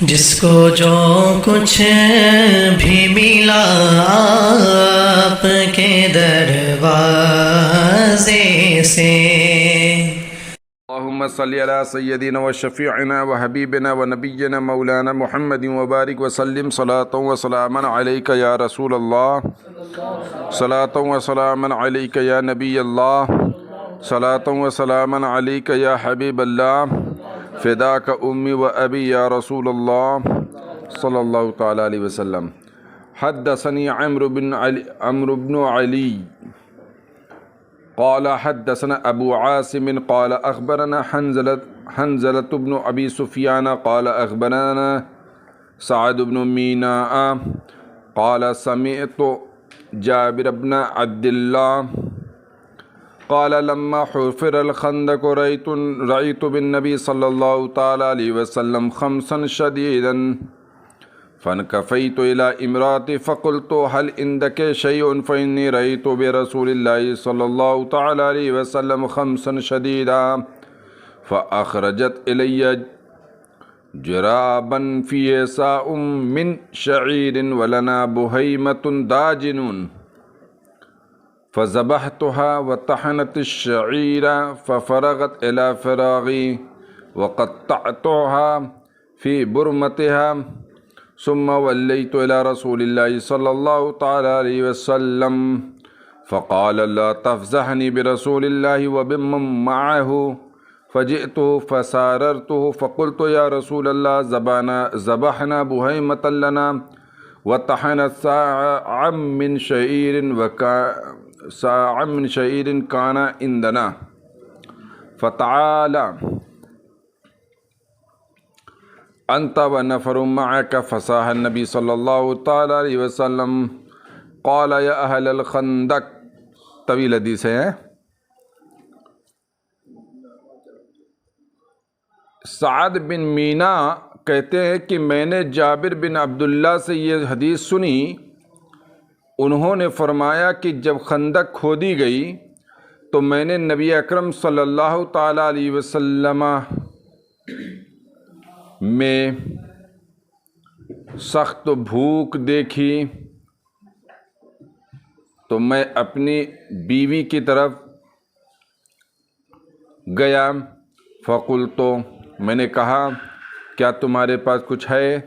جس کو جو کچھ بھی ملا آپ کے دروازے سے، اللهم صل على سيدنا وشفيعنا وحبيبنا ونبينا مولانا محمد وبارك وسلم صلاة وسلاما عليك يا رسول الله، صلاة وسلاما عليك يا نبي الله، صلاة وسلاما عليك يا حبيب الله، فداك أمي وأبي يا رسول الله صلى الله تعالى عليه وسلم. حدثني عمرو بن علي قال حدثنا ابو عاصم قال اخبرنا حنزلة بن ابي سفيان قال اخبرنا سعد بن ميناء قال سمعت جابر بن عبد الله قال لما حفر الخندق رأيت بالنبي صلى الله تعالى عليه وسلم خمسا شديدا فانكفيت إلى امرأتي فقلت هل عندك شيء فإني رأيت برسول الله صلى الله تعالى عليه وسلم خمسا شديدا، فأخرجت إلي جرابا فيه ساء من شعير ولنا بهيمة داجن، فذبحتها وطحنت الشعير ففرغت إلى فراغي وقطعتها في برمتها، ثم وليت إلى رسول الله صلى الله تعالى عليه وسلم فقال لا تفزحني برسول الله وبمن معه، فجئته فساررته فقلت يا رسول الله ذبحنا بهيمة لنا وطحنت ساعا من شعير كان عندنا، فتعالى انت ونفر معك. فصاح النبي صلى الله تعالى عليه وسلم قال يا اهل الخندق. طویل حدیث ہے. سعد بن مینا کہتے ہیں کہ میں نے جابر بن عبداللہ سے یہ حدیث سنی. انہوں نے فرمایا کہ جب خندق کھودی گئی تو میں نے نبی اکرم صلی اللہ تعالی علیہ وسلم میں سخت بھوک دیکھی تو میں اپنی بیوی کی طرف گیا. فقلت، میں نے کہا کیا تمہارے پاس کچھ ہے؟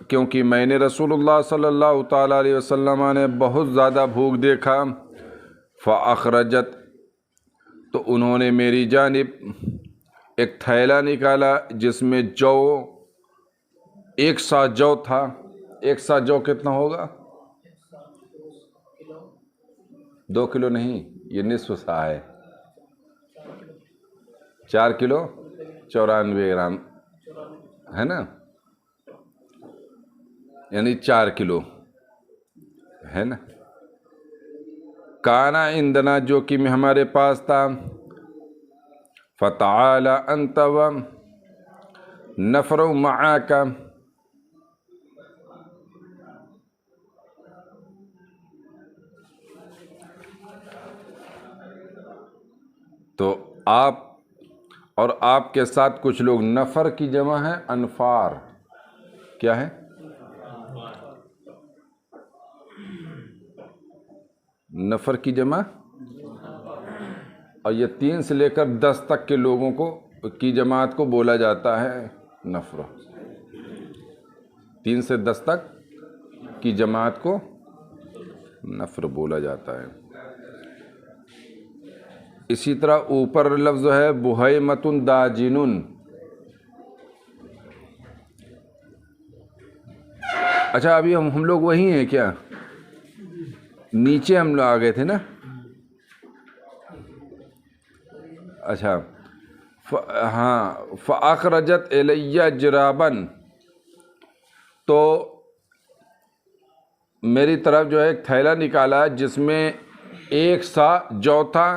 کیونکہ میں نے رسول اللہ صلی اللہ تعالیٰ علیہ وسلم نے بہت زیادہ بھوک دیکھا. فاخرجت، تو انہوں نے میری جانب ایک تھیلا نکالا جس میں جو 1 سا جو تھا. 1 سا جو کتنا ہوگا؟ 2 کلو نہیں، یہ نصف سا ہے. 4 کلو 94 گرام ہے نا، یعنی 4 کلو ہے نا. کانا عندنا، جو کہ ہمارے پاس تھا. فتعالی انت ونفر معاک، تو آپ اور آپ کے ساتھ کچھ لوگ. نفر کی جمع ہے انفار. کیا ہے؟ نفر کی جمع، اور یہ 3 سے لے کر 10 تک کے لوگوں کی جماعت کو بولا جاتا ہے نفر. 3 سے 10 تک کی جماعت کو نفر بولا جاتا ہے. اسی طرح اوپر لفظ ہے بہیمۃ داجن. اچھا، ابھی ہم لوگ وہی ہیں کیا؟ نیچے ہم لوگ آ گئے تھے نا. اچھا، ہاں. فاخرجت الیہ جرابن، تو میری طرف جو ہے ایک تھیلا نکالا جس میں 1 سا جو تھا.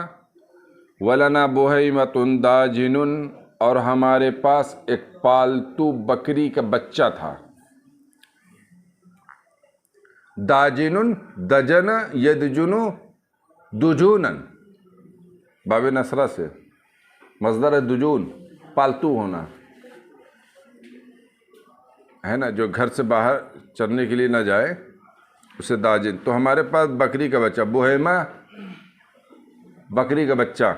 ولنا بہیمۃ داجن، اور ہمارے پاس ایک پالتو بکری کا بچہ تھا. داجن، دجن یدجن دجونن، باب نصرہ سے مصدر ہے دجون، پالتو ہونا. ہے نا, جو گھر سے باہر چرنے کے لیے نہ جائے اسے داجن. تو ہمارے پاس بکری کا بچہ, بہیمہ بکری کا بچہ,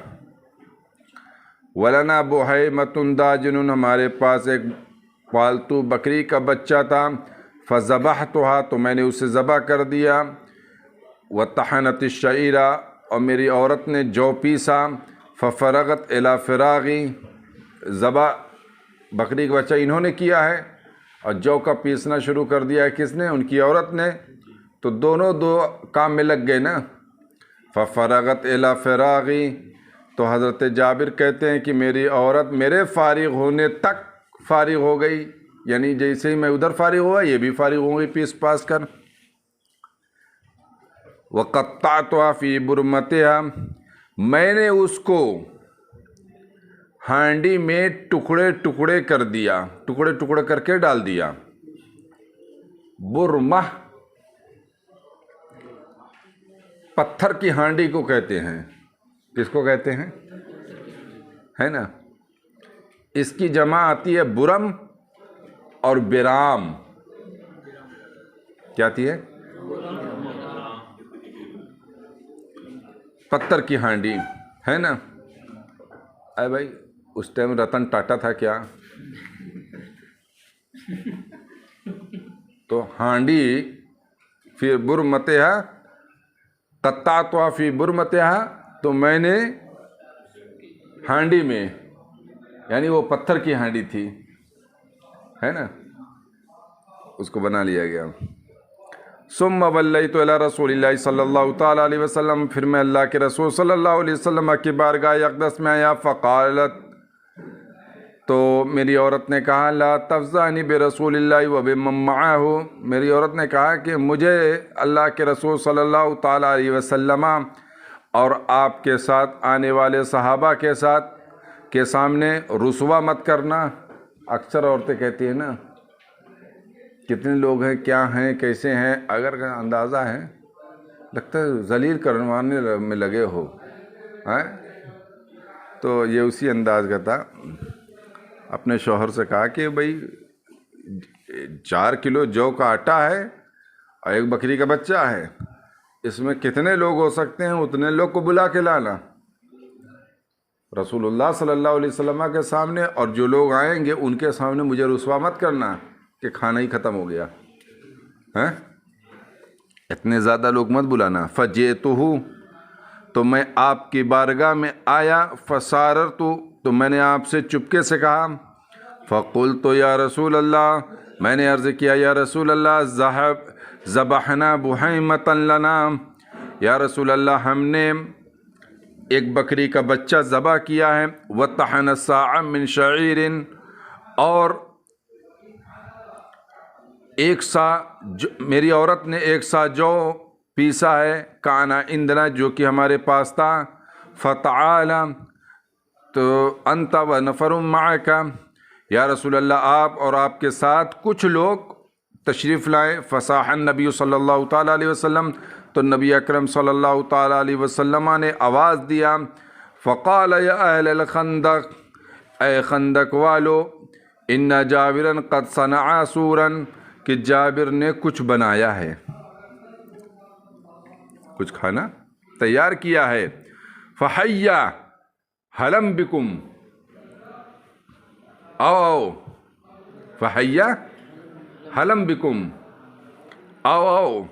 ولنا بہیمۃ داجن, ہمارے پاس ایک پالتو بکری کا بچہ تھا. فذبحتها, تو میں نے اسے ذبح کر دیا. وطحنت الشعیر, اور میری عورت نے جو پیسا. ففرغت الی فراغی, ذبح بکری کا بچہ انہوں نے کیا ہے اور جو کا پیسنا شروع کر دیا ہے کس نے, ان کی عورت نے. تو دونوں دو کام میں لگ گئے نا. ففرغت الی فراغی, تو حضرت جابر کہتے ہیں کہ میری عورت میرے فارغ ہونے تک فارغ ہو گئی, یعنی جیسے ہی میں ادھر فارغ ہوا یہ بھی فارغ ہو گئی پیس پاس کر. وقطعتها فی برمتها, میں نے اس کو ہانڈی میں ٹکڑے ٹکڑے کر دیا, ٹکڑے ٹکڑے کر کے ڈال دیا. برمہ پتھر کی ہانڈی کو کہتے ہیں. کس کو کہتے ہیں, ہے نا. اس کی جمع آتی ہے برم اور برام. کیا آتی ہے؟ پتھر کی ہانڈی, ہے نا. اے بھائی اس ٹائم رتن ٹاٹا تھا کیا؟ تو ہانڈی فی برمتہا, قطعتها فی برمتہا, تو میں نے ہانڈی میں, یعنی وہ پتھر کی ہانڈی تھی, ہے نا, اس کو بنا لیا گیا. ثم ولیت الی رسول اللہ صلی اللہ تعالی علیہ وسلم, پھر میں اللہ کے رسول صلی اللہ علیہ وسلم کی بارگاہ اقدس میں آیا. فقالت, تو میری عورت نے کہا, لا تفضحنی برسول اللہ وبمن معہ, میری عورت نے کہا کہ مجھے اللہ کے رسول صلی اللہ تعالی علیہ وسلم اور آپ کے ساتھ آنے والے صحابہ کے سامنے رسوا مت کرنا. اکثر عورتیں کہتی ہیں نا, کتنے لوگ ہیں, کیا ہیں, کیسے ہیں, اگر اندازہ ہے لگتا ہے ذلیل کروانے میں لگے ہو. تو یہ اسی انداز کا تھا. اپنے شوہر سے کہا کہ بھائی 4 کلو جو کا آٹا ہے اور ایک بکری کا بچہ ہے, اس میں کتنے لوگ ہو سکتے ہیں, اتنے لوگ کو بلا کے لانا رسول اللہ صلی اللہ علیہ وسلم کے سامنے, اور جو لوگ آئیں گے ان کے سامنے مجھے رسوا مت کرنا کہ کھانا ہی ختم ہو گیا, اتنے زیادہ لوگ مت بلانا. فجئتہ, تو میں آپ کی بارگاہ میں آیا. فساررت, تو میں نے آپ سے چپکے سے کہا. فقلت یا رسول اللہ, میں نے عرض کیا یا رسول اللہ, ذبحنا بہیمۃ لنا, یا رسول اللہ ہم نے ایک بکری کا بچہ ذبح کیا ہے. وطحن صاع من شعیر, اور ایک سا, میری عورت نے ایک سا جو پیسا ہے. کانا اندنا, جو کہ ہمارے پاس تھا. فتعال, تو انت و نفر معک, یا رسول اللہ آپ اور آپ کے ساتھ کچھ لوگ تشریف لائے. فصاح النبی صلی اللہ تعالیٰ علیہ وسلم, تو نبی اکرم صلی اللہ تعالیٰ علیہ وسلم نے آواز دیا. فقال یا اہل الخندق, اے خندق والو, ان جابرا قد صنع سورا, کہ جابر نے کچھ بنایا ہے, کچھ کھانا تیار کیا ہے. فحیا حلم بکم, آؤ, فحیا حلم بکم, آؤ.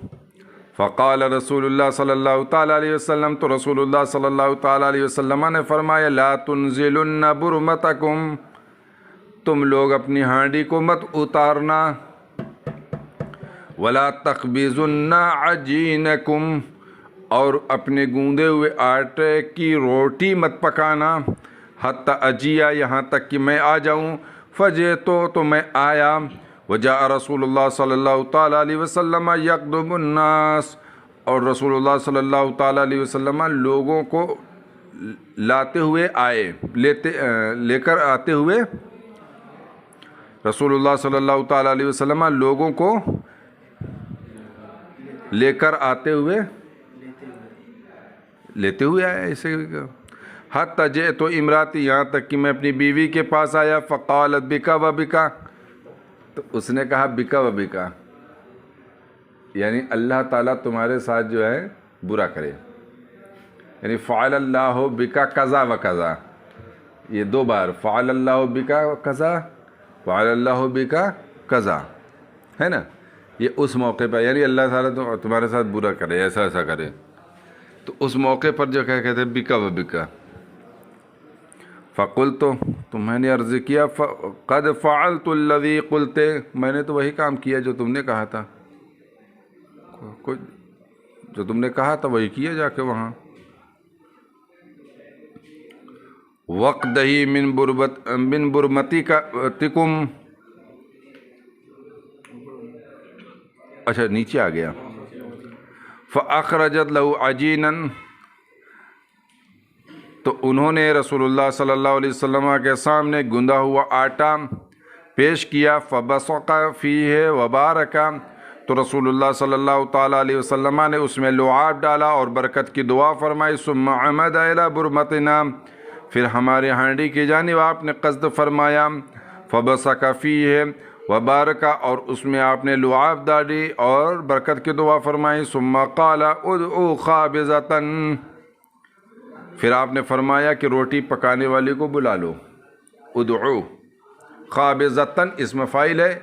فقال رسول اللہ صلی اللہ تعالیٰ علیہ وسلم, تو رسول اللہ صلی اللہ تعالیٰ علیہ وسلم نے فرمایا, لا تنزلن برمتکم, تم لوگ اپنی ہانڈی کو مت اتارنا. ولا تخبزن عجینکم, اور اپنے گوندے ہوئے آٹے کی روٹی مت پکانا. حتی اجیا, یہاں تک کہ میں آ جاؤں. فجئتو, تو میں آیا. وجاء رسول اللہ صلی اللہ تعالیٰ علیہ وسلم یقدم الناس, اور رسول اللہ صلی اللہ تعالیٰ علیہ وسلم لوگوں کو لاتے ہوئے آئے, لے کر آتے ہوئے, رسول اللہ صلی اللہ تعالیٰ علیہ وسلم لوگوں کو لے کر آتے ہوئے, لیتے ہوئے آیا اسے. حتی جئت امراتی, یہاں تک کہ میں اپنی بیوی کے پاس آیا. فقالت بکا و بکا, تو اس نے کہا بکا و بکا، یعنی اللہ تعالیٰ تمہارے ساتھ جو ہے برا کرے، یعنی فعل اللہ بکا قضا و قضا، یہ دو بار فعل اللہ بکا و قضا، فعل اللہ بکا قضا ہے نا، یہ اس موقع پر یعنی اللہ تعالیٰ تمہارے ساتھ برا کرے، ایسا ایسا کرے، تو اس موقع پر جو کیا کہتے ہیں بکا و بکا۔ فقلت، تو میں نے عرض کیا قد فعلت الذی قلت، میں نے تو وہی کام کیا جو تم نے کہا تھا، جو تم نے کہا تھا وہی کیا جا کے وہاں۔ وقدہی من برمتکم، اچھا نیچے آ گیا، فاخرجت لہ عجینا، تو انہوں نے رسول اللہ صلی اللہ علیہ وسلم کے سامنے گندا ہوا آٹا پیش کیا، فبصق فیہ وبارک، تو رسول اللہ صلی اللہ تعالیٰ علیہ وسلم نے اس میں لعاب ڈالا اور برکت کی دعا فرمائی، ثم عمد الی برمتنا، پھر ہمارے ہانڈی کی جانب آپ نے قصد فرمایا، فبصق فیہ وبارک، اور اس میں آپ نے لعاب ڈالی اور برکت کی دعا فرمائی، ثم قال ادعو خابزۃ، پھر آپ نے فرمایا کہ روٹی پکانے والے کو بلا لو، ادعو خابزۃ اسم فاعل ہے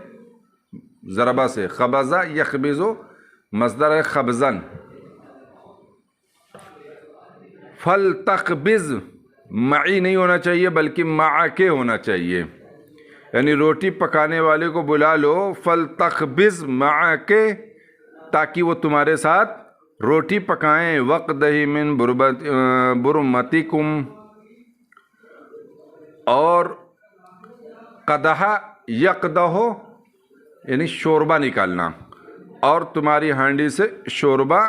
ضربہ سے، خبزہ یخبز مصدر ہے خبزن، فلتخبز معی نہیں ہونا چاہیے بلکہ مع کے ہونا چاہیے، یعنی روٹی پکانے والے کو بلا لو، فلتخبز مع کے، تاکہ وہ تمہارے ساتھ روٹی پکائیں، وقدہ من برمتکم، اور قدح یقدہ یعنی شوربہ نکالنا، اور تمہاری ہانڈی سے شوربہ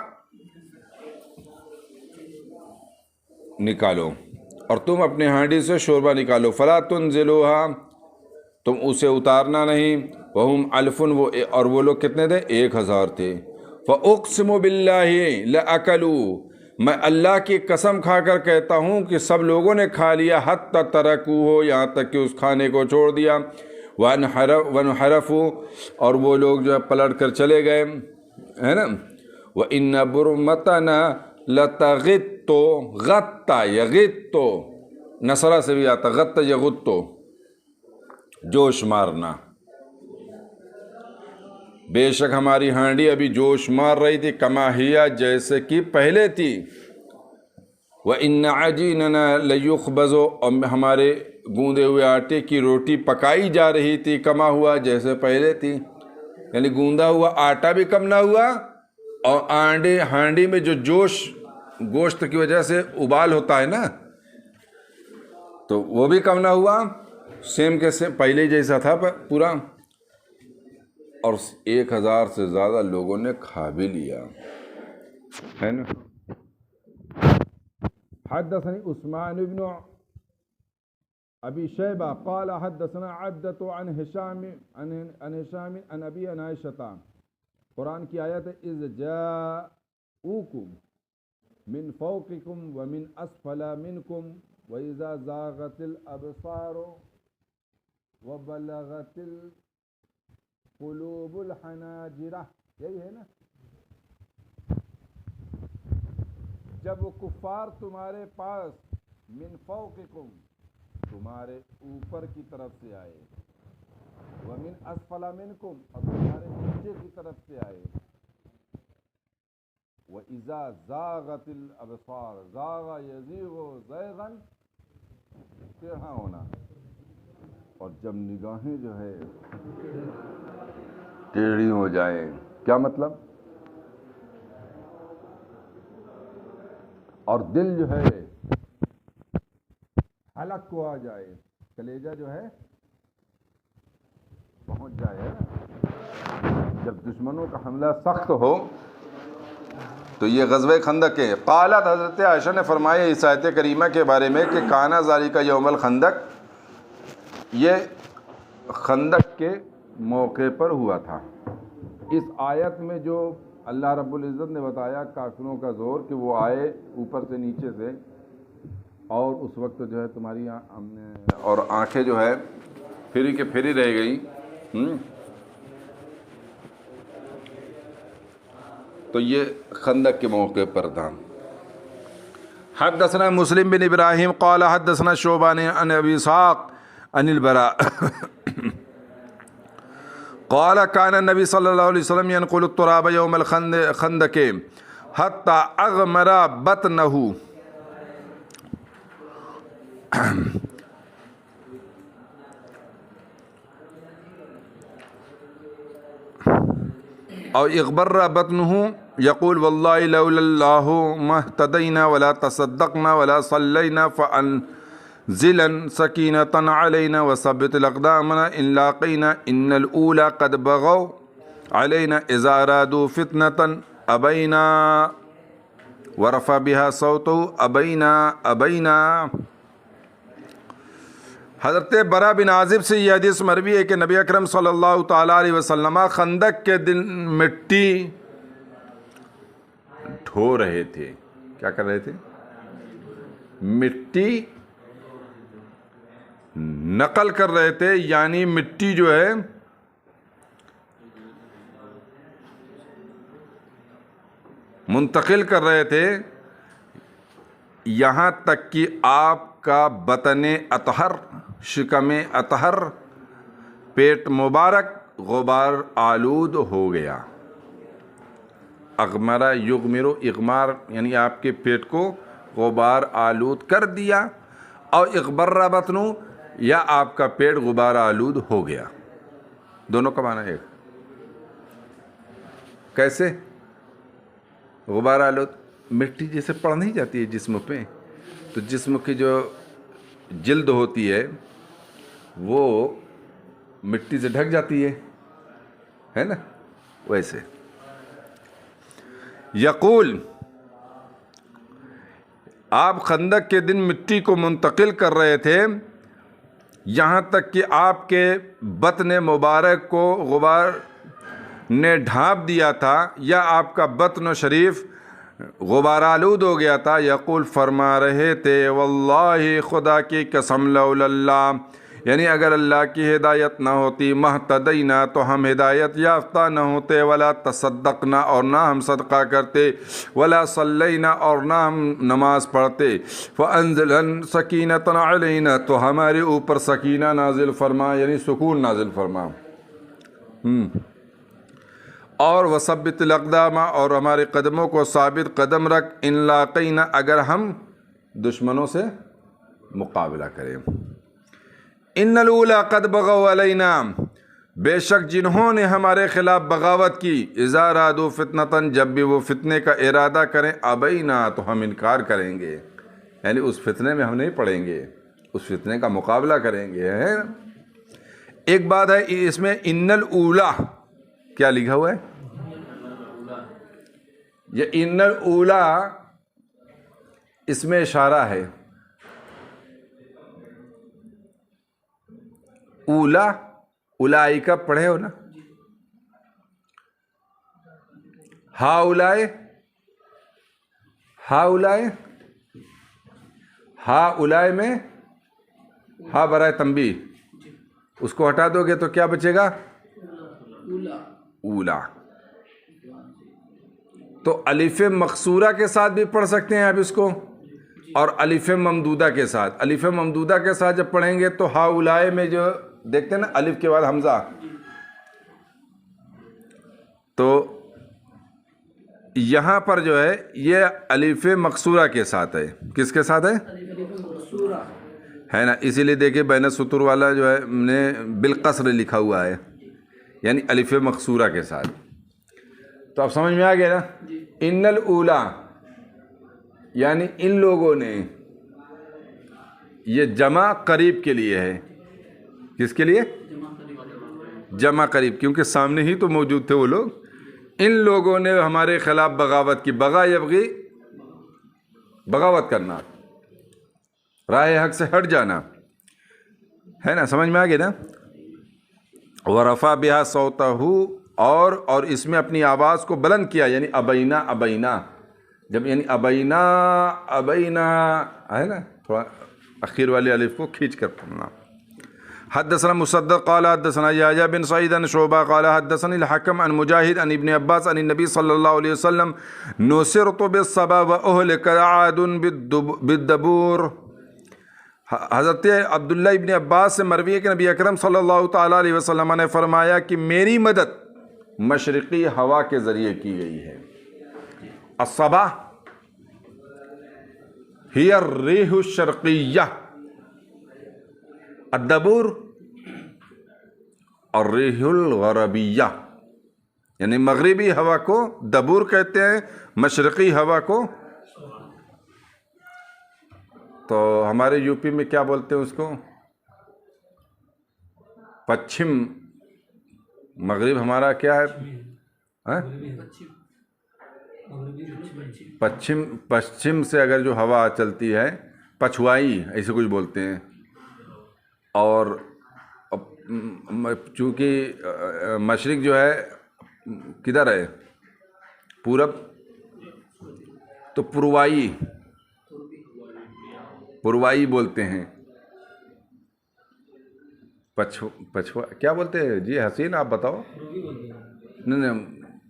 نکالو، اور تم اپنے ہانڈی سے شوربہ نکالو، فلا تنزلوہا، تم اسے اتارنا نہیں، وہم الفن، اور وہ لوگ کتنے تھے؟ 1000 تھے، فاقسم باللہ لأکلوا، میں اللہ کی قسم کھا کر کہتا ہوں کہ سب لوگوں نے کھا لیا، حتی ترکوہ، یہاں تک کہ اس کھانے کو چھوڑ دیا، وانحرفوا، اور وہ لوگ جو ہے پلٹ کر چلے گئے، ہے نا، وَإِنَّ بُرْمَتَنَا لَتَغِتُّ، غَتَّ یغِتُّ، نصرہ سے بھی آتا، غَتَّ یغُتُّ، جوش مارنا، بے شک ہماری ہانڈی ابھی جوش مار رہی تھی، کما ہیا، جیسے کہ پہلے تھی، وَإِنَّ عَجِينَنَا لَيُخْبَزُ، اور ہمارے گوندے ہوئے آٹے کی روٹی پکائی جا رہی تھی، کما ہوا جیسے پہلے تھی، یعنی گوندا ہوا آٹا بھی کم نہ ہوا، اور ہانڈی میں جو جوش گوشت کی وجہ سے ابال ہوتا ہے نا، تو وہ بھی کم نہ ہوا، سیم کے سیم پہلے جیسا تھا پورا، اور 1000 سے زیادہ لوگوں نے کھا بھی لیا، ہے نا۔ حدثني عثمان بن ابی شیبہ قال حدثنا عبدۃ عن ہشام عن ابی عائشہ، قرآن کی آیت ہے، اذ جاءوکم من فوقکم ومن اسفل منکم واذا زاغت الابصار وبلغت القلوب الحناجر، یہی ہے نا، جب وہ کفار تمہارے پاس من فوقکم، تمہارے اوپر کی طرف سے آئے، ومن اسفل منکم، اور تمہارے نیچے کی طرف سے آئے، وَإِذَا زَاغَتِ الْأَبْصَارُ، زَاغَ يَزِيغُ زَيْغًا، ٹیڑھا ہونا، اور جب نگاہیں جو ہے ٹیڑھی ہو جائیں، کیا مطلب؟ اور دل جو ہے حلق کو آ جائے، کلیجہ جو ہے پہنچ جائے نا، جب دشمنوں کا حملہ سخت ہو، تو یہ غزوہ خندق ہے۔ قالت، حضرت عائشہ نے فرمایا اس آیت کریمہ کے بارے میں کہ کانا ذالک یوم الخندق، یہ خندق کے موقع پر ہوا تھا۔ اس آیت میں جو اللہ رب العزت نے بتایا کافروں کا زور، کہ وہ آئے اوپر سے نیچے سے، اور اس وقت جو ہے تمہاری اور آنکھیں جو ہے پھری کے پھری رہ گئی، تو یہ خندق کے موقع پر تھا. حدثنا مسلم بن ابراہیم قال حدثنا شعبہ عن ابی اسحاق عن البراء قال كان النبي صلى الله عليه وسلم ينقل التراب يوم الخندق حتى اغمر بطنه او اغبر بطنه يقول والله لولا الله ما اهتدينا ولا تصدقنا ولا صلينا فانزلا سكينة علينا وثبت الاقدامنا ان لاقينا ان الاولى قد بغوا علينا اذا ارادوا فتنة ابينا ورفع بها صوته ابينا. حضرت برا بن عازب سے یہ حدیث مروی ہے کہ نبی اکرم صلی اللہ تعالیٰ علیہ وسلم خندق کے دن مٹی ڈھو رہے تھے. کیا کر رہے تھے؟ مٹی نقل کر رہے تھے، یعنی مٹی جو ہے منتقل کر رہے تھے یہاں تک کہ آپ کا بطن اطہر، شکم اطہر، پیٹ مبارک غبار آلود ہو گیا. اغمرہ یغمرو، اغمار یعنی آپ کے پیٹ کو غبار آلود کر دیا، اور اغبر بطنو یا آپ کا پیٹ غبار آلود ہو گیا. دونوں کا معنی ہے. کیسے غبار آلود؟ مٹی جیسے پڑ نہیں جاتی ہے جسم پہ، تو جسم کی جو جلد ہوتی ہے وہ مٹی سے ڈھک جاتی ہے نا، ویسے. یقول، آپ خندق کے دن مٹی کو منتقل کر رہے تھے یہاں تک کہ آپ کے بطن مبارک کو غبار نے ڈھانپ دیا تھا یا آپ کا بطن شریف غبار آلود ہو گیا تھا. یقول، فرما رہے تھے واللہ خدا کی قسم لولا اللہ، یعنی اگر اللہ کی ہدایت نہ ہوتی، مہتدینا تو ہم ہدایت یافتہ نہ ہوتے، ولا تصدقنا اور نہ ہم صدقہ کرتے، ولا صلینا اور نہ ہم نماز پڑھتے، فانزلن سکینۃ علینا تو ہمارے اوپر سکینہ نازل فرما، یعنی سکون نازل فرما. اور وثبت الاقدام اور ہمارے قدموں کو ثابت قدم رکھ، ان لاقینا اگر ہم دشمنوں سے مقابلہ کریں. ان الاولی قد بغوا علینا، بے شک جنہوں نے ہمارے خلاف بغاوت کی، اذا ارادوا فتنة جب بھی وہ فتنے کا ارادہ کریں، ابینا تو ہم انکار کریں گے، یعنی اس فتنے میں ہم نہیں پڑیں گے، اس فتنے کا مقابلہ کریں گے. ایک بات ہے اس میں ان الاولی کیا لکھا ہوا ہے؟ یہ ان الاولی اس میں اشارہ ہے. اولا اولائکا پڑھے ہو نا، ہا اولائے، ہا اولائے، ہا اولائے میں ہا برائے تنبیہ، اس کو ہٹا دو گے تو کیا بچے گا؟ اولا. تو الف مقصورہ کے ساتھ بھی پڑھ سکتے ہیں آپ اس کو، اور الف ممدودہ کے ساتھ. الف ممدودہ کے ساتھ جب پڑھیں گے تو ہا اولائے میں جو دیکھتے ہیں نا الف کے بعد حمزہ، تو یہاں پر جو ہے یہ الف مقصورہ کے ساتھ ہے. کس کے ساتھ ہے نا؟ اسی لیے دیکھیں بین سطور والا جو ہے نے بالقصر لکھا ہوا ہے، یعنی الف مقصورہ کے ساتھ. تو اب سمجھ میں آ گیا نا. ان الاولی یعنی ان لوگوں نے، یہ جمع قریب کے لیے ہے. کس کے لیے؟ جمع قریب، کیونکہ سامنے ہی تو موجود تھے وہ لوگ. ان لوگوں نے ہمارے خلاف بغاوت کی. بغا یبغی، بغاوت کرنا، راہ حق سے ہٹ جانا ہے نا. سمجھ میں آ گیا نا. ورفع بہا صوتہ، اور اس میں اپنی آواز کو بلند کیا، یعنی ابینا ابینا. جب یعنی ابینا ابینا ہے نا، تھوڑا اخیر والے الف کو کھینچ کر پڑھنا. حدثنا مسدد قال حدثنا یحییٰ بن سعید عن شعبہ قال حدثني الحکم عن مجاہد عن ابن عباس عن النبی صلی اللہ علیہ وسلم نصرت بالصبا واہلک عاد بالدبور۔ حضرت عبداللہ ابن عباس سے مروی ہے کہ نبی اکرم صلی اللہ تعالیٰ علیہ وسلم نے فرمایا کہ میری مدد مشرقی ہوا کے ذریعے کی گئی ہے۔ الصبا ہی الریح الشرقیہ، الدبور الریح الغربیہ، یعنی مغربی ہوا کو دبور کہتے ہیں، مشرقی ہوا کو تو ہمارے یو پی میں کیا بولتے ہیں اس کو؟ پچھم۔ مغرب ہمارا کیا ہے؟ پچھم سے اگر جو ہوا چلتی ہے پچھوائی ایسے کچھ بولتے ہیں، اور چونکہ مشرق جو ہے کدھر ہے؟ پورب، تو پروائی بولتے ہیں۔ پچھوا کیا بولتے ہیں جی حسین، آپ بتاؤ؟ نہیں،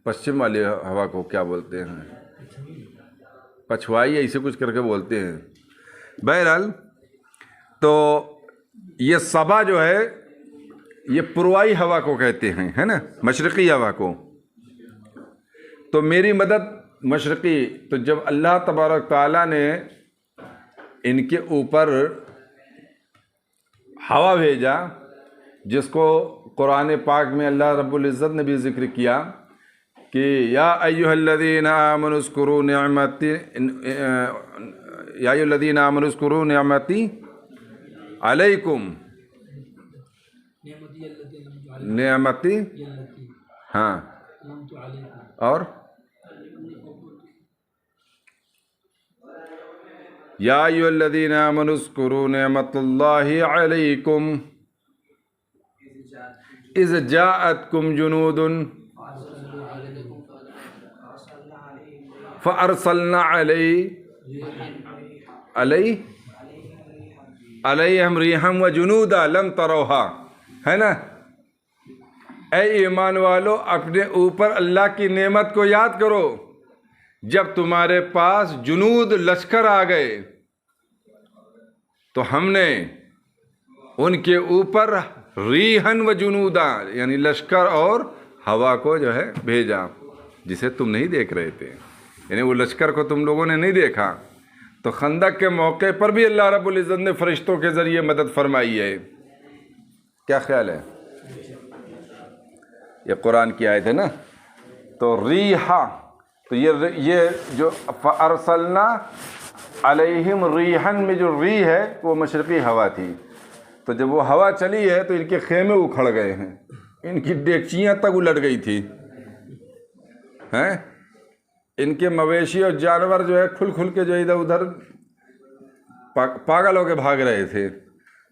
پچھم والی ہوا کو کیا بولتے ہیں؟ پچھوائی ایسے کچھ کر کے بولتے ہیں۔ بہرحال تو یہ صبا جو ہے یہ پروائی ہوا کو کہتے ہیں، ہے نا، مشرقی ہوا کو۔ تو میری مدد مشرقی، تو جب اللہ تبارک تعالیٰ نے ان کے اوپر ہوا بھیجا، جس کو قرآن پاک میں اللہ رب العزت نے بھی ذکر کیا کہ یا ایھا الذین آمنوا اذکروا نعمتی علیکم، نعمتی، ہاں، اور یا ایھا الذین آمنوا اذکروا نعمت اللہ علیکم اذ جاءتکم جنود فارسلنا علیہم ریحا وجنودا لم تروہا، ہے نا۔ اے ایمان والو، اپنے اوپر اللہ کی نعمت کو یاد کرو جب تمہارے پاس جنود لشکر آ گئے تو ہم نے ان کے اوپر ریحن و جنودا، یعنی لشکر اور ہوا کو جو ہے بھیجا، جسے تم نہیں دیکھ رہے تھے، یعنی وہ لشکر کو تم لوگوں نے نہیں دیکھا۔ تو خندق کے موقع پر بھی اللہ رب العزت نے فرشتوں کے ذریعے مدد فرمائی ہے۔ کیا خیال ہے؟ یہ قرآن کی آیت ہے نا۔ تو ریحا، تو یہ جو فارسلنا علیہم ریحن میں جو ری ہے وہ مشرقی ہوا تھی، تو جب وہ ہوا چلی ہے تو ان کے خیمے اکھڑ گئے ہیں، ان کی ڈیکچیاں تک الٹ گئی تھی، ہیں، ان کے مویشی اور جانور جو ہے کھل کے جو ادھر ادھر پاگل ہو کے بھاگ رہے تھے،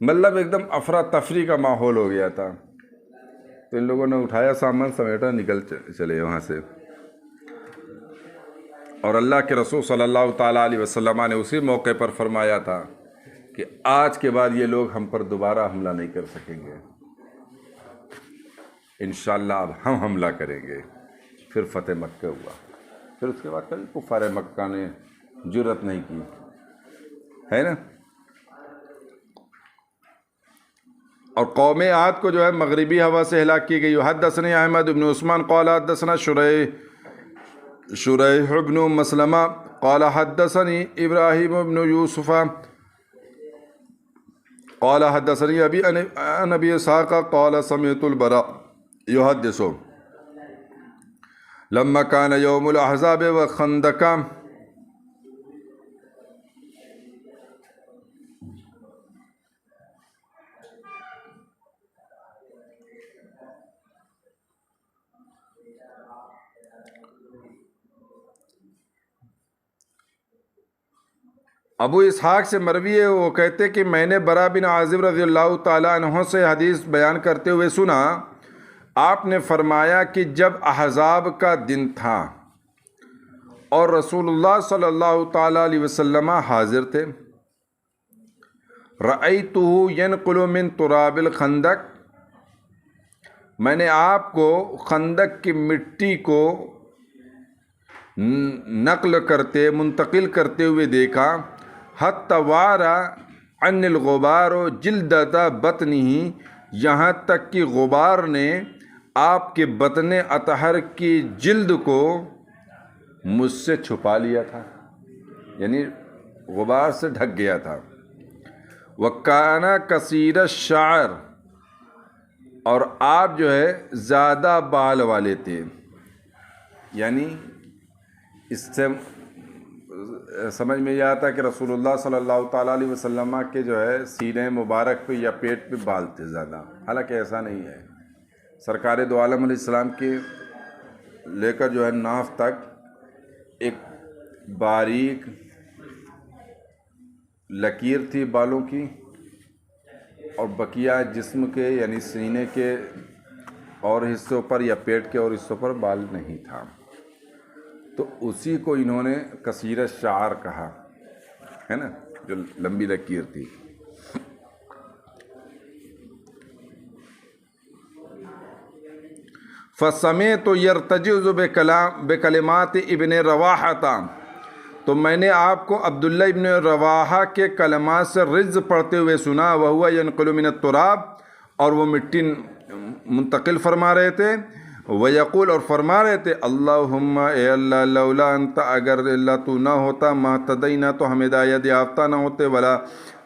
مطلب ایک دم افراتفری کا ماحول ہو گیا تھا۔ تو ان لوگوں نے اٹھایا سامان، سمیٹا، نکل چلے وہاں سے۔ اور اللہ کے رسول صلی اللہ تعالیٰ علیہ وسلم نے اسی موقع پر فرمایا تھا کہ آج کے بعد یہ لوگ ہم پر دوبارہ حملہ نہیں کر سکیں گے، انشاءاللہ اب ہم حملہ کریں گے۔ پھر فتح مکہ ہوا، پھر اس کے بعد کبھی کفار مکہ نے جرأت نہیں کی، ہے نا۔ اور قوم عاد کو جو ہے مغربی ہوا سے ہلاک کی گئی۔ حدثني احمد بن عثمان قال حدثنا شریح بن مسلمہ قال حدثني ابراہیم بن یوسف قال حدثني ابی عن ابی اسحاق قال سمعت البراء يحدث لما كان يوم الاحزاب وخندق ابو اسحاق سے مروی ہے، وہ کہتے کہ میں نے برا بن عازب رضی اللہ تعالیٰ عنہ سے حدیث بیان کرتے ہوئے سنا، آپ نے فرمایا کہ جب احزاب کا دن تھا اور رسول اللہ صلی اللہ تعالیٰ علیہ وسلم حاضر تھے، رأیتہ ینقل من تراب الخندق، میں نے آپ کو خندق کی مٹی کو نقل کرتے، منتقل کرتے ہوئے دیکھا، حتی وارا عن الغبار جلدۃ بطنہ، یہاں تک کہ غبار نے آپ کے بطن اطہر کی جلد کو مجھ سے چھپا لیا تھا، یعنی غبار سے ڈھک گیا تھا۔ وَكَانَ كَثِيرَ الشَّعْرِ، اور آپ جو ہے زیادہ بال والے تھے، یعنی اس سے سمجھ میں یہ آتا کہ رسول اللہ صلی اللہ تعالیٰ علیہ وسلم کے جو ہے سینے مبارک پہ یا پیٹ پہ بال تھے زیادہ، حالانکہ ایسا نہیں ہے۔ سرکار دو عالم علیہ السلام کے لے کر جو ہے ناف تک ایک باریک لکیر تھی بالوں کی، اور بقیہ جسم کے یعنی سینے کے اور حصوں پر یا پیٹ کے اور حصوں پر بال نہیں تھا، تو اسی کو انہوں نے کثیر الشعر کہا ہے نا، جو لمبی لکیر تھی۔ فَسَمِعْتُ يَرْتَجِزُ بِكَلِمَاتِ ابن رواحہ، تو میں نے آپ کو عبداللہ ابن رواحہ کے کلمات سے رجز پڑھتے ہوئے سنا، وَهُوَ يَنْقُلُ مِنَ التُّرَابِ، اور وہ مٹی منتقل فرما رہے تھے، وَيَقُول، اور فرما رہے تھے، اللہم، اے اللہ، لولا انت، اگر اللہ تو نہ ہوتا، ما تدینا، تو ہم ہدایت یافتہ نہ ہوتے، ولا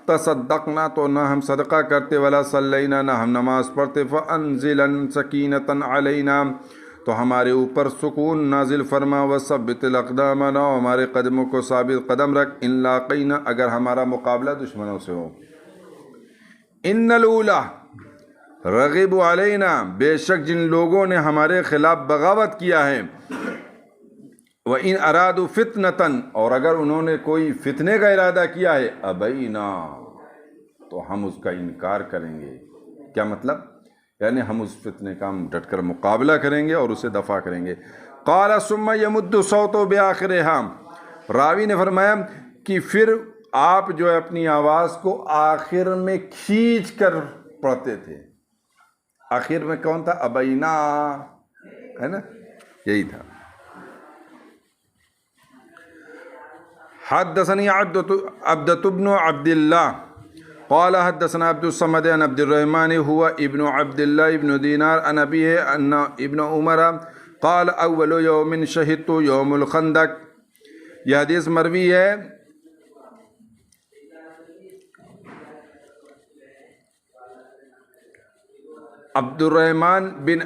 تصدقنا، تو نہ ہم صدقہ کرتے، ولا صلینا، نہ ہم نماز پڑھتے، فانزلن سکینۃ علینا، تو ہمارے اوپر سکون نازل فرما، وثبت الاقدام، نہ ہمارے قدموں کو ثابت قدم رکھ، ان لاقینا، اگر ہمارا مقابلہ دشمنوں سے ہو۔ ان الاولی رغب علینا، بے شک جن لوگوں نے ہمارے خلاف بغاوت کیا ہے، وَإِنْ أَرَادُوا فِتْنَةً، اور اگر انہوں نے کوئی فتنے کا ارادہ کیا ہے، ابینا، تو ہم اس کا انکار کریں گے۔ کیا مطلب؟ یعنی ہم اس فتنے کا ہم ڈٹ کر مقابلہ کریں گے اور اسے دفع کریں گے۔ قال ثم يمد صوته بآخرها، راوی نے فرمایا کہ پھر آپ جو ہے اپنی آواز کو آخر میں کھینچ کر پڑھتے تھے۔ آخر میں کون تھا؟ ابینا، ہے نا، یہی تھا۔ حدثني عبدة بن عبد الله قال حدثنا عبد الصمد عن عبد الرحمن هو ابن عبد الله ابن دينار عن أبيه أن ابن عمر قال أول يوم شهدت يوم الخندق، یہ حدیث مروی ہے عبد الرحمن بن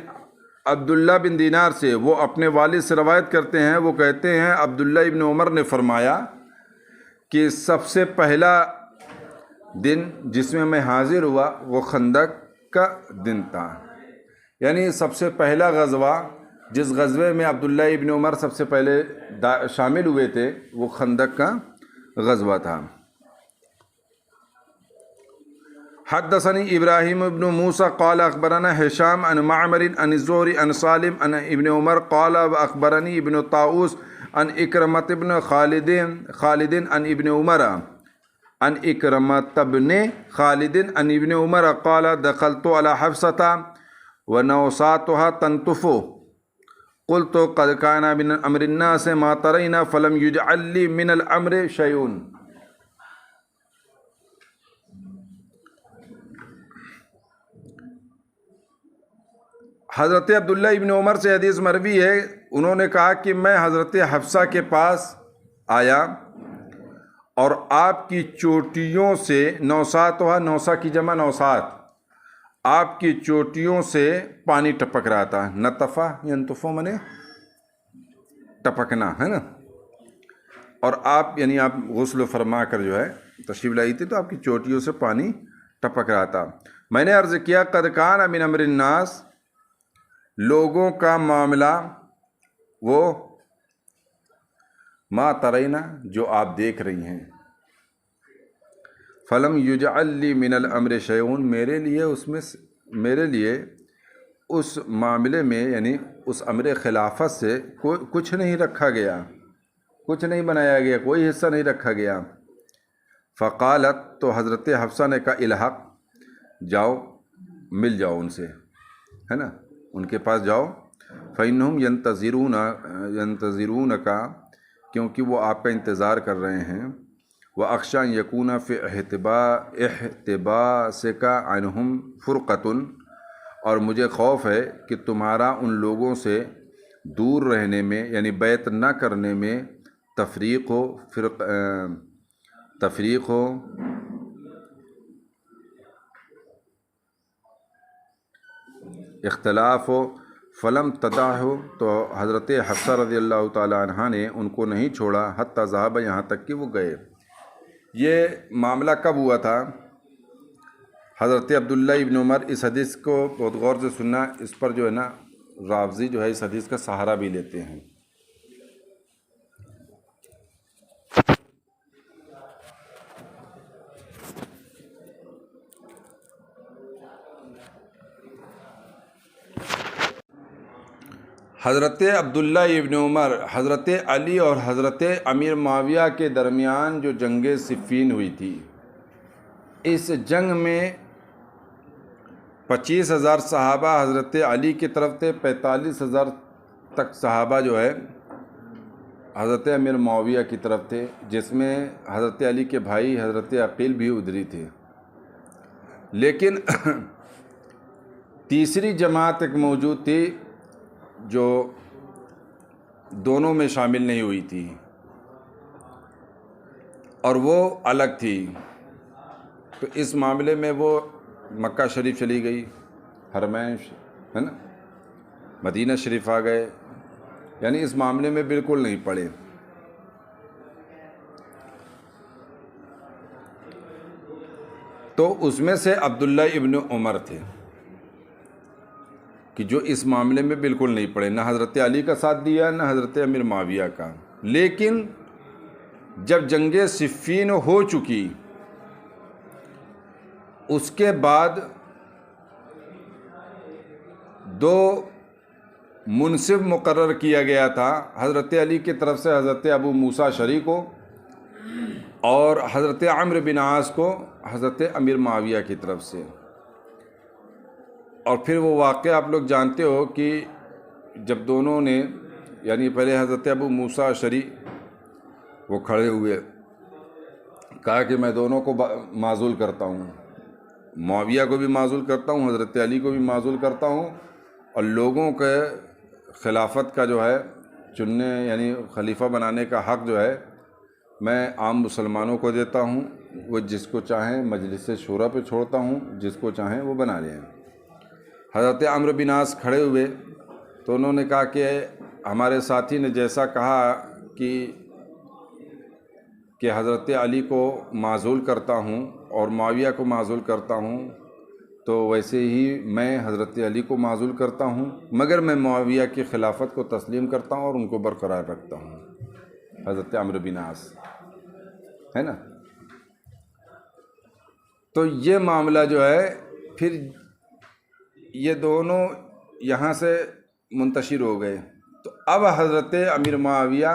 عبداللہ بن دینار سے، وہ اپنے والد سے روایت کرتے ہیں، وہ کہتے ہیں عبداللہ ابن عمر نے فرمایا کہ سب سے پہلا دن جس میں میں حاضر ہوا وہ خندق کا دن تھا، یعنی سب سے پہلا غزوہ جس غزوے میں عبداللہ ابن عمر سب سے پہلے شامل ہوئے تھے وہ خندق کا غزوہ تھا۔ حدثني ابراہیم ابن موسیٰ قال اخبرنا هشام عن معمر عن الزہری عن سالم عن ابن عمر قال اخبرني ابن طاؤوس عن اکرمۃ ابن خالد عن ابن عمر عن اکرمۃ ابن خالد عن ابن عمر قال دخلت على حفصة ونوساتها تنتف قلت قد كان من امر الناس ما ترين فلم يجعل لي من الامر شيء۔ حضرت عبداللہ ابن عمر سے حدیث مروی ہے، انہوں نے کہا کہ میں حضرت حفصہ کے پاس آیا اور آپ کی چوٹیوں سے نوسات ہوا، نوسا کی جمع نوسات، آپ کی چوٹیوں سے پانی ٹپک رہا تھا۔ نطفہ ینطفو منے ٹپکنا، ہے نا، اور آپ یعنی آپ غسل فرما کر جو ہے تشریف لائی تھی تو آپ کی چوٹیوں سے پانی ٹپک رہا تھا۔ میں نے عرض کیا قد کان من امر الناس، لوگوں کا معاملہ وہ ما ترینا جو آپ دیکھ رہی ہیں، فلم یجعل لی من الامر شیء، میرے لیے اس معاملے میں یعنی اس امر خلافت سے کچھ نہیں رکھا گیا، کچھ نہیں بنایا گیا، کوئی حصہ نہیں رکھا گیا۔ فقالت، تو حضرت حفصہ نے کہا الحق، جاؤ مل جاؤ ان سے، ہے نا، ان کے پاس جاؤ، فإنہم ینتظرونک، کیونکہ وہ آپ کا انتظار کر رہے ہیں، وأخشى أن يكون في احتباسك عنہم فرقۃ، اور مجھے خوف ہے کہ تمہارا ان لوگوں سے دور رہنے میں، یعنی بیعت نہ کرنے میں تفریق ہو، اختلاف ہو، فلم تدعہ، تو حضرت حفصہ رضی اللہ تعالی عنہ نے ان کو نہیں چھوڑا، حتی ذهب، یہاں تک کہ وہ گئے۔ یہ معاملہ کب ہوا تھا؟ حضرت عبداللہ ابن عمر، اس حدیث کو بہت غور سے سننا، اس پر جو ہے نا رافضی جو ہے اس حدیث کا سہارا بھی لیتے ہیں۔ حضرت عبداللہ ابن عمر، حضرت علی اور حضرت امیر معاویہ کے درمیان جو جنگ صفین ہوئی تھی، اس جنگ میں 25,000 صحابہ حضرت علی کی طرف تھے، 45,000 تک صحابہ جو ہے حضرت امیر معاویہ کی طرف تھے، جس میں حضرت علی کے بھائی حضرت عقیل بھی ادھری تھے۔ لیکن تیسری جماعت ایک موجود تھی جو دونوں میں شامل نہیں ہوئی تھی، اور وہ الگ تھی۔ تو اس معاملے میں وہ مکہ شریف چلی گئی، حرمین ہے نا، مدینہ شریف آ گئے، یعنی اس معاملے میں بالکل نہیں پڑے۔ تو اس میں سے عبداللہ ابن عمر تھے کہ جو اس معاملے میں بالکل نہیں پڑے، نہ حضرت علی کا ساتھ دیا نہ حضرت امیر معاویہ کا۔ لیکن جب جنگ صفین ہو چکی، اس کے بعد دو منصف مقرر کیا گیا تھا، حضرت علی کی طرف سے حضرت ابو موسیٰ اشعری کو، اور حضرت عمرو بن عاص کو حضرت امیر معاویہ کی طرف سے۔ اور پھر وہ واقعہ آپ لوگ جانتے ہو کہ جب دونوں نے، یعنی پہلے حضرت ابو موسیٰ اشعری وہ کھڑے ہوئے، کہا کہ میں دونوں کو معزول کرتا ہوں، معاویہ کو بھی معزول کرتا ہوں، حضرت علی کو بھی معزول کرتا ہوں، اور لوگوں کے خلافت کا جو ہے چننے، یعنی خلیفہ بنانے کا حق جو ہے میں عام مسلمانوں کو دیتا ہوں، وہ جس کو چاہیں مجلس شورا پہ چھوڑتا ہوں، جس کو چاہیں وہ بنا لیں۔ حضرت عمرو بن عاص کھڑے ہوئے تو انہوں نے کہا کہ ہمارے ساتھی نے جیسا کہا کہ حضرت علی کو معزول کرتا ہوں اور معاویہ کو معزول کرتا ہوں، تو ویسے ہی میں حضرت علی کو معزول کرتا ہوں، مگر میں معاویہ کی خلافت کو تسلیم کرتا ہوں اور ان کو برقرار رکھتا ہوں۔ حضرت عمرو بن عاص ہے نا۔ تو یہ معاملہ جو ہے، پھر یہ دونوں یہاں سے منتشر ہو گئے، تو اب حضرت امیر معاویہ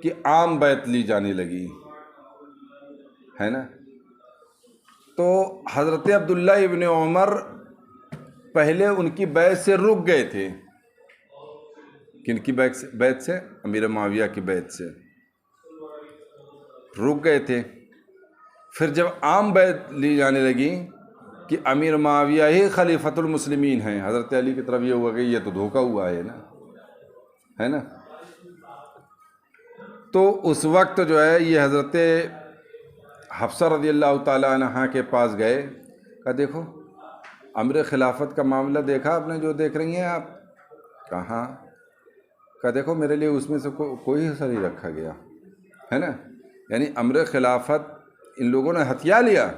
کی عام بیعت لی جانے لگی، ہے نا۔ تو حضرت عبداللہ ابن عمر پہلے ان کی بیعت سے رک گئے تھے۔ کن کی بیعت سے؟ امیر معاویہ کی بیعت سے رک گئے تھے۔ پھر جب عام بیعت لی جانے لگی کہ امیر معاویہ ہی خلیفۃ المسلمین ہیں، حضرت علی کی طرف یہ ہوا کہ یہ تو دھوکہ ہوا ہے نا۔ تو اس وقت جو ہے یہ حضرت حفصہ رضی اللہ تعالیٰ عنہ کے پاس گئے، کہا دیکھو امر خلافت کا معاملہ دیکھا آپ نے جو دیکھ رہی ہیں آپ؟ کہاں؟ کہا دیکھو میرے لیے اس میں سے کوئی حصہ نہیں رکھا گیا، ہے نا۔ یعنی امر خلافت ان لوگوں نے ہتھیا لیا،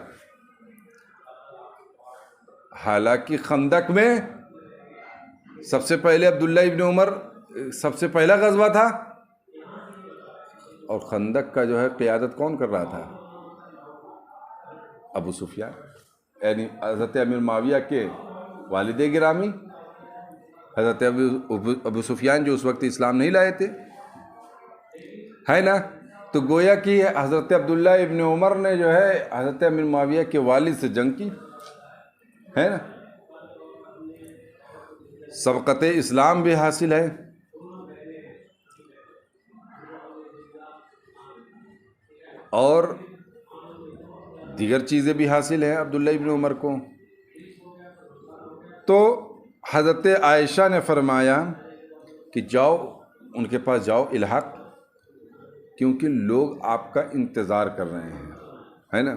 حالانکہ خندق میں سب سے پہلے عبداللہ ابن عمر سب سے پہلا غزوہ تھا، اور خندق کا جو ہے قیادت کون کر رہا تھا؟ ابو سفیان، یعنی حضرت امیر معاویہ کے والد گرامی حضرت ابو سفیان، جو اس وقت اسلام نہیں لائے تھے، ہے نا۔ تو گویا کہ حضرت عبداللہ ابن عمر نے جو ہے حضرت امیر معاویہ کے والد سے جنگ کی ہے نا، سبقت اسلام بھی حاصل ہے، اور دیگر چیزیں بھی حاصل ہیں عبداللہ ابن عمر کو۔ تو حضرت عائشہ نے فرمایا کہ جاؤ ان کے پاس جاؤ الحاق، کیونکہ لوگ آپ کا انتظار کر رہے ہیں، ہے نا،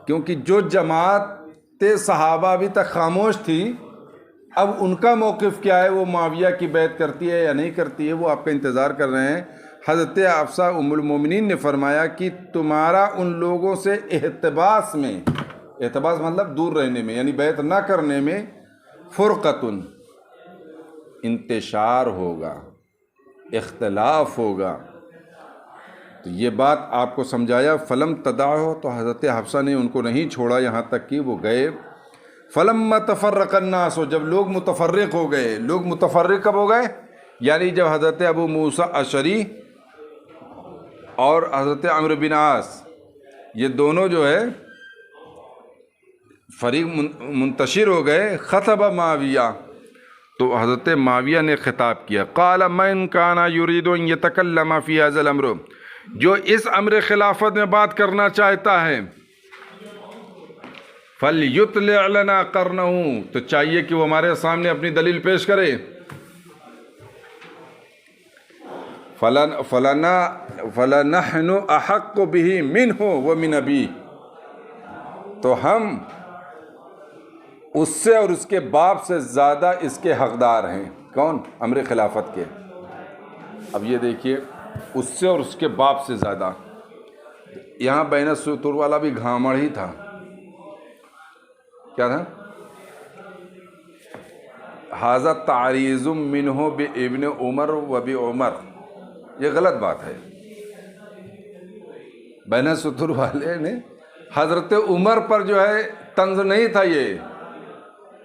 کیونکہ جو جماعت صحابہ ابھی تک خاموش تھی، اب ان کا موقف کیا ہے، وہ معاویہ کی بیعت کرتی ہے یا نہیں کرتی ہے، وہ آپ کا انتظار کر رہے ہیں۔ حضرت حفصہ ام المومنین نے فرمایا کہ تمہارا ان لوگوں سے احتباس میں، احتباس مطلب دور رہنے میں، یعنی بیعت نہ کرنے میں، فرقتن، انتشار ہوگا، اختلاف ہوگا۔ تو یہ بات آپ کو سمجھایا، فلم تدعو، تو حضرت حفصہ نے ان کو نہیں چھوڑا یہاں تک کہ وہ گئے۔ فلما تفرق الناس، جب لوگ متفرق ہو گئے، لوگ متفرق کب ہو گئے؟ یعنی جب حضرت ابو موسیٰ اشعری اور حضرت عمرو بن عاص یہ دونوں جو ہے فریق منتشر ہو گئے، خطب معاویہ، تو حضرت معاویہ نے خطاب کیا، قال من کان یرید ان یتکلم فی ھذا الامر، جو اس امر خلافت میں بات کرنا چاہتا ہے، فلیطلع لنا قرنہ، تو چاہیے کہ وہ ہمارے سامنے اپنی دلیل پیش کرے، فلنحن احق به منہ ومن ابیہ، تو ہم اس سے اور اس کے باپ سے زیادہ اس کے حقدار ہیں۔ کون؟ امر خلافت کے۔ اب یہ دیکھیے، اس سے اور اس کے باپ سے زیادہ، یہاں بین السطور والا بھی گھامڑ ہی تھا، کیا تھا؟ ھذا تعریض منہ بابن عمر و بعمر، یہ غلط بات ہے۔ بین السطور والے نے حضرت عمر پر جو ہے طنز نہیں تھا یہ،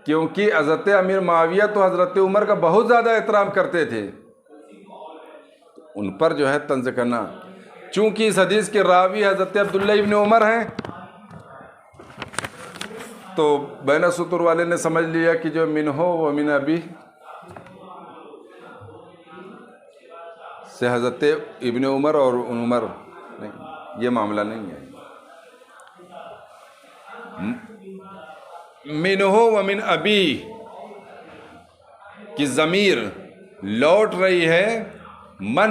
کیونکہ حضرت امیر معاویہ تو حضرت عمر کا بہت زیادہ احترام کرتے تھے، ان پر جو ہے طنز کرنا، چونکہ اس حدیث کے راوی حضرت عبداللہ ابن عمر ہیں، تو بین السطور والے نے سمجھ لیا کہ جو منہ و من ابی سے حضرت ابن عمر اور عمر، نہیں، یہ معاملہ نہیں ہے۔ منہ و من ابی کی ضمیر لوٹ رہی ہے من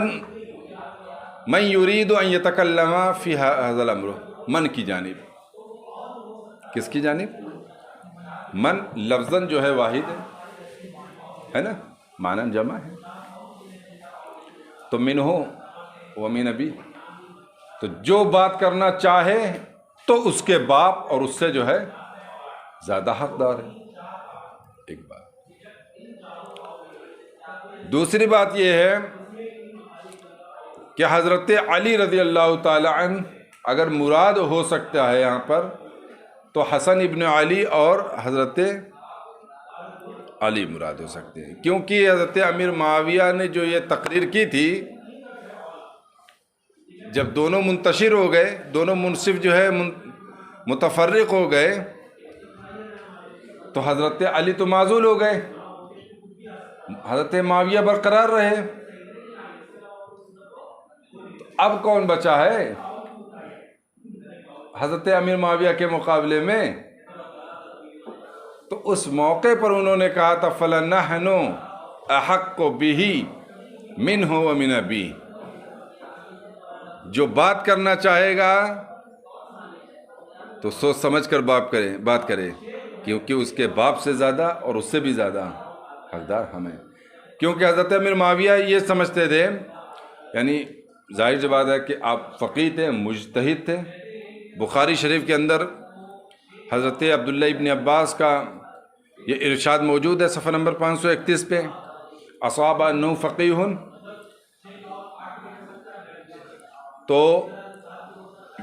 یرید ان یتکلم فی ھذا الامر، من کی جانب۔ کس کی جانب؟ من لفظاً جو ہے واحد ہے نا، معنی جمع ہے، تو منہ و من ابی، تو جو بات کرنا چاہے تو اس کے باپ اور اس سے جو ہے زیادہ حقدار ہے، ایک بات۔ دوسری بات یہ ہے کہ حضرت علی رضی اللہ تعالی عنہ اگر مراد ہو سکتا ہے یہاں پر، تو حسن ابن علی اور حضرت علی مراد ہو سکتے ہیں، کیونکہ حضرت امیر معاویہ نے جو یہ تقریر کی تھی، جب دونوں منتشر ہو گئے، دونوں منصف جو ہے متفرق ہو گئے، تو حضرت علی تو معزول ہو گئے، حضرت معاویہ برقرار رہے، اب کون بچا ہے حضرت امیر معاویہ کے مقابلے میں؟ تو اس موقع پر انہوں نے کہا تھا فلنحن احق بہ منہ ومن ابیہ، جو بات کرنا چاہے گا تو سوچ سمجھ کر بات کرے، کیونکہ اس کے باپ سے زیادہ اور اس سے بھی زیادہ حقدار ہم ہیں۔ کیونکہ حضرت امیر معاویہ یہ سمجھتے تھے، یعنی ظاہر سی بات ہے کہ آپ فقیہ تھے، مجتہد تھے۔ بخاری شریف کے اندر حضرت عبداللہ ابن عباس کا یہ ارشاد موجود ہے، صفحہ نمبر 531 پہ، اصاب انہ فقیہ، تو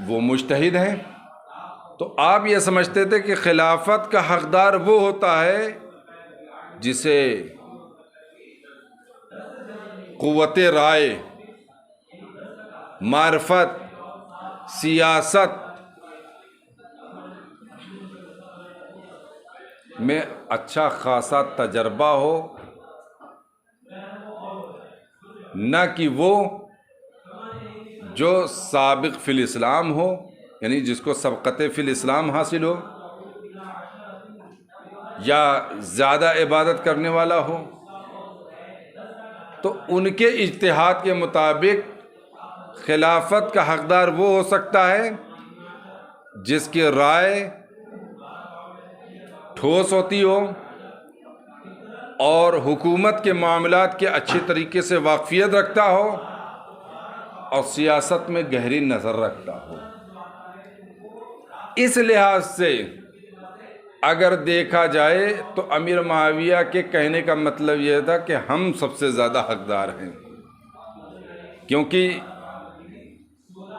وہ مجتہد ہیں۔ تو آپ یہ سمجھتے تھے کہ خلافت کا حقدار وہ ہوتا ہے جسے قوت رائے معرفت، سیاست میں اچھا خاصا تجربہ ہو، نہ کہ وہ جو سابق فی الاسلام ہو، یعنی جس کو سبقت فی الاسلام حاصل ہو، یا زیادہ عبادت کرنے والا ہو، تو ان کے اجتہاد کے مطابق خلافت کا حقدار وہ ہو سکتا ہے جس کی رائے ٹھوس ہوتی ہو اور حکومت کے معاملات کے اچھی طریقے سے واقفیت رکھتا ہو اور سیاست میں گہری نظر رکھتا ہو۔ اس لحاظ سے اگر دیکھا جائے تو امیر معاویہ کے کہنے کا مطلب یہ تھا کہ ہم سب سے زیادہ حقدار ہیں، کیونکہ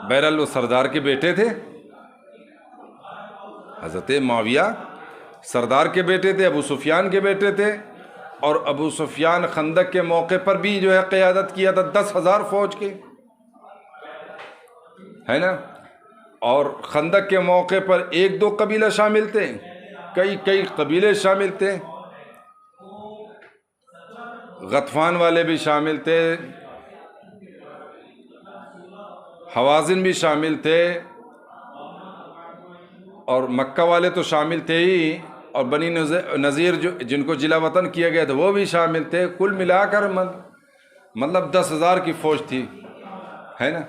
بہرحال وہ سردار کے بیٹے تھے، حضرت معاویہ سردار کے بیٹے تھے، ابو سفیان کے بیٹے تھے، اور ابو سفیان خندق کے موقع پر بھی جو ہے قیادت کیا تھا 10,000 فوج کے، ہے نا، اور خندق کے موقع پر 1-2 قبیلہ شامل تھے، کئی قبیلے شامل تھے، غطفان والے بھی شامل تھے، حوازن بھی شامل تھے، اور مکہ والے تو شامل تھے ہی، اور بنی نذیر جن کو جلا وطن کیا گیا تھا وہ بھی شامل تھے، کل ملا کر مطلب 10,000 کی فوج تھی، ہے نا۔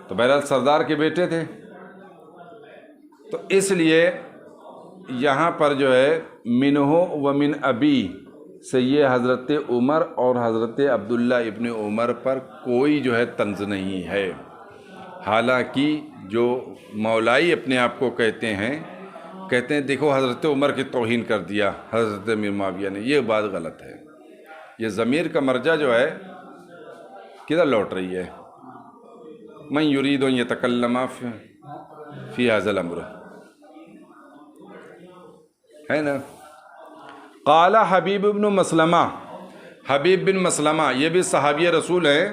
تو بہرحال سردار کے بیٹے تھے، تو اس لیے یہاں پر جو ہے منہ و من ابی سے یہ حضرت عمر اور حضرت عبداللہ ابن عمر پر کوئی جو ہے طنز نہیں ہے، حالانکہ جو مولائی اپنے آپ کو کہتے ہیں دیکھو حضرت عمر کی توہین کر دیا حضرت امیر معاویہ نے، یہ بات غلط ہے۔ یہ ضمیر کا مرجع جو ہے کدھر لوٹ رہی ہے؟ من یرید ان یتکلم فی ھذا الامر، ہے نا۔ قال حبیب بن مسلمہ، حبیب بن مسلمہ یہ بھی صحابی رسول ہیں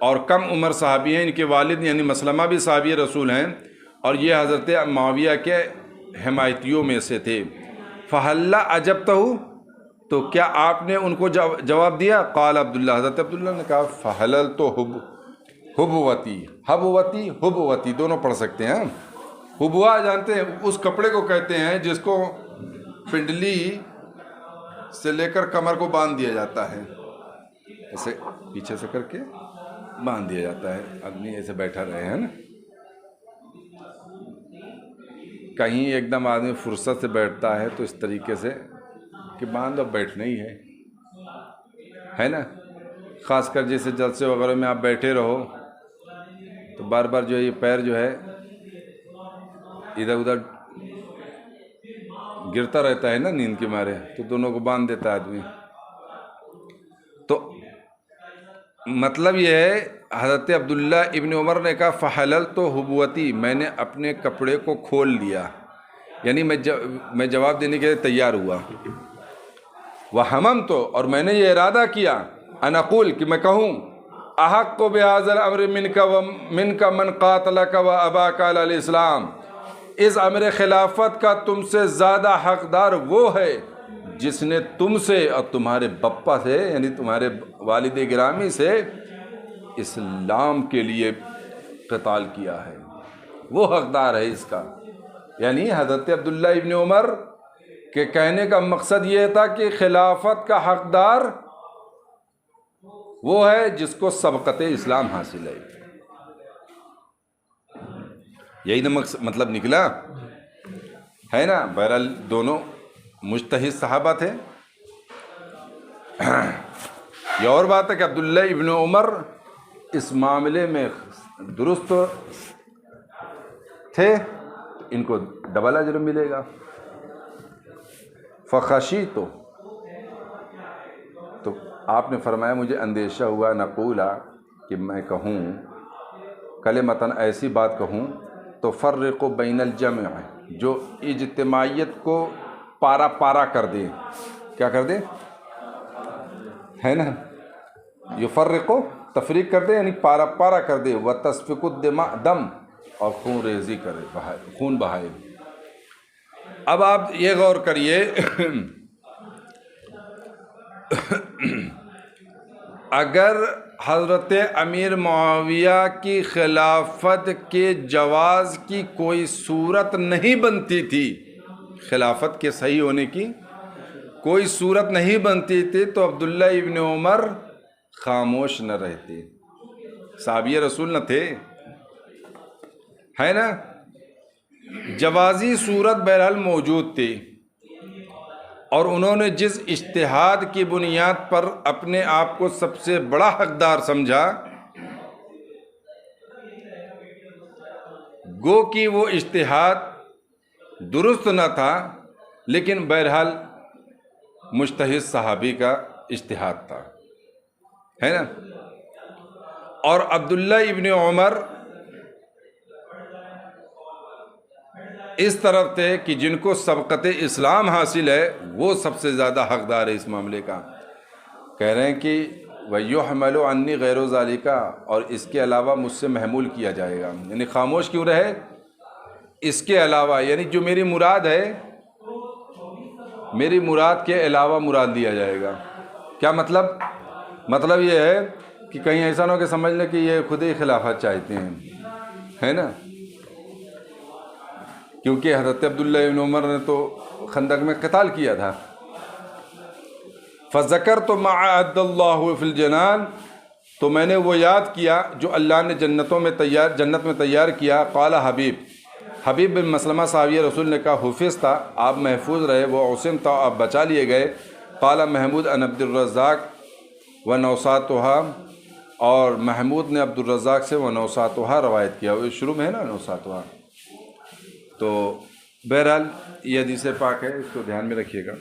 اور کم عمر صحابی ہیں، ان کے والد یعنی مسلمہ بھی صحابی رسول ہیں، اور یہ حضرت معاویہ کے حمایتیوں میں سے تھے۔ فہلا عجبتہ، تو کیا آپ نے ان کو جواب دیا؟ قال عبداللہ، حضرت عبداللہ نے کہا فحللت حبوتی دونوں پڑھ سکتے ہیں۔ حبوا جانتے ہیں اس کپڑے کو کہتے ہیں جس کو پنڈلی سے لے کر کمر کو باندھ دیا جاتا ہے، ایسے پیچھے سے کر کے باندھ دیا جاتا ہے، آدمی ایسے بیٹھا رہے ہیں نا، کہیں ایک دم آدمی فرصت سے بیٹھتا ہے تو اس طریقے سے کہ باندھ اب بیٹھنا ہی ہے نا۔ خاص کر جیسے جلسے وغیرہ میں آپ بیٹھے رہو تو بار بار جو ہے یہ پیر جو ہے ادھر ادھر گرتا رہتا ہے نا نیند کے مارے، تو دونوں کو باندھ دیتا ہے آدمی۔ تو مطلب یہ ہے حضرت عبداللہ ابن عمر نے کہا فحللت حبوتی، میں نے اپنے کپڑے کو کھول لیا، یعنی میں جواب دینے کے لیے تیار ہوا۔ وحممت، اور میں نے یہ ارادہ کیا، ان اقول کہ میں کہوں احق بهذا الامر منک من قاتلک واباک علی الاسلام، اس امر خلافت کا تم سے زیادہ حقدار وہ ہے جس نے تم سے اور تمہارے بپا سے یعنی تمہارے والد گرامی سے اسلام کے لیے قتال کیا ہے، وہ حقدار ہے اس کا۔ یعنی حضرت عبداللہ ابن عمر کے کہنے کا مقصد یہ تھا کہ خلافت کا حقدار وہ ہے جس کو سبقت اسلام حاصل ہے، یہی نا مطلب نکلا ہے نا۔ بہرحال دونوں مجتہد صحابہ تھے۔ یہ اور بات ہے کہ عبداللہ ابن عمر اس معاملے میں درست تھے، ان کو ڈبل اجر ملے گا۔ فخشیت، تو آپ نے فرمایا مجھے اندیشہ ہوا، نقولا کہ میں کہوں کلمتاً ایسی بات کہوں تو فرق بین الجمع، جو اجتماعیت کو پارا پارا کر دے، کیا کر دے، ہے نا، یفرق تفریق کر دے یعنی پارا پارا کر دے، وَتَسْفِكُ الدِّمَاءَ دم، اور خون ریزی کرے، خون بہائے۔ اب آپ یہ غور کریے اگر حضرت امیر معاویہ کی خلافت کے جواز کی کوئی صورت نہیں بنتی تھی، خلافت کے صحیح ہونے کی کوئی صورت نہیں بنتی تھی، تو عبداللہ ابن عمر خاموش نہ رہتے، صحابی رسول نہ تھے، ہے نا؟ جوازی صورت بہرحال موجود تھی، اور انہوں نے جس اجتہاد کی بنیاد پر اپنے آپ کو سب سے بڑا حقدار سمجھا، گو کہ وہ اجتہاد درست نہ تھا، لیکن بہرحال مجتہد صحابی کا اجتہاد تھا، ہے نا؟ اور عبداللہ ابن عمر اس طرف تھے کہ جن کو سبقت اسلام حاصل ہے وہ سب سے زیادہ حقدار ہے اس معاملے کا۔ کہہ رہے ہیں کہ وَيُحْمَلُ عَنِّي غَيْرُ ذَلِكَ، اور اس کے علاوہ مجھ سے محمول کیا جائے گا، یعنی خاموش کیوں رہے؟ اس کے علاوہ یعنی جو میری مراد ہے، میری مراد کے علاوہ مراد لیا جائے گا۔ کیا مطلب؟ مطلب یہ ہے کہ کہیں ایسا نہ ہو کہ سمجھ لیں کہ یہ خود ہی خلافت چاہتے ہیں، ہے نا؟ کیونکہ حضرت عبداللہ ابن عمر نے تو خندق میں قتال کیا تھا۔ فَذَكَرْتُ مَا أَعَدَّ اللَّهُ فِي الْجَنَانِ، تو میں نے وہ یاد کیا جو اللہ نے جنت میں تیار کیا۔ قال حبیب بن مسلمہ صحابی رسول نے کہا حفظ تھا، آپ محفوظ رہے، وہ عصم تھا، آپ بچا لیے گئے۔ قال محمود عن عبد الرزاق ونوساتها، اور محمود نے عبد الرزاق سے ونوساتها روایت کیا، وہ شروع میں ہے نا نوساتها۔ تو بہرحال یہ حدیث پاک ہے، اس کو دھیان میں رکھیے گا۔